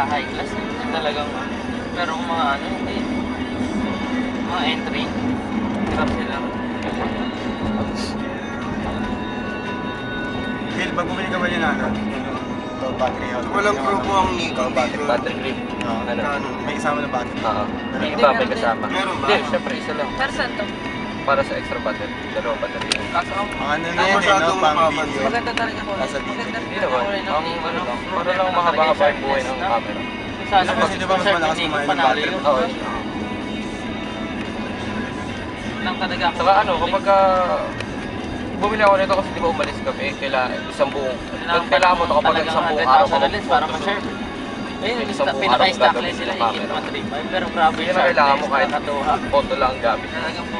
high class na talagang pero mga ano hindi mga entry hirap sila. Phil, pag bumili ka ba niya na ano? Yung battery health. Walang promo ang Nico. Battery grip. Ano? May isama na battery. Oo. Yung iba may kasama. Meron ba? Hindi, syempre isa lang. Para saan to? Para sa extra battery. Dalawang battery. Kaso ang Ang ano na yan, no? Pang video. maganda talaga po. Nasa video. Maganda Hindi naman. kulay ng Ang Nico, ano no? lang. Para lang mahaba-haba yung buhay ng camera. Sana Kasi di ba mas malakas Nico, kumain ng panalo battery? yun. Oo. Lang talaga ako. Saka ano, kapag bumili ako nito kasi di ba umalis kami, isang buong, kailangan mo ito kapag isang buong araw ka para ma-share. Ayun, Isang buong pinaka-stock araw list sila, gagamitin ng 8.35. Pero grabe Yun ang kailangan mo kahit nakatuha. photo lang ang gamit. Talagang po,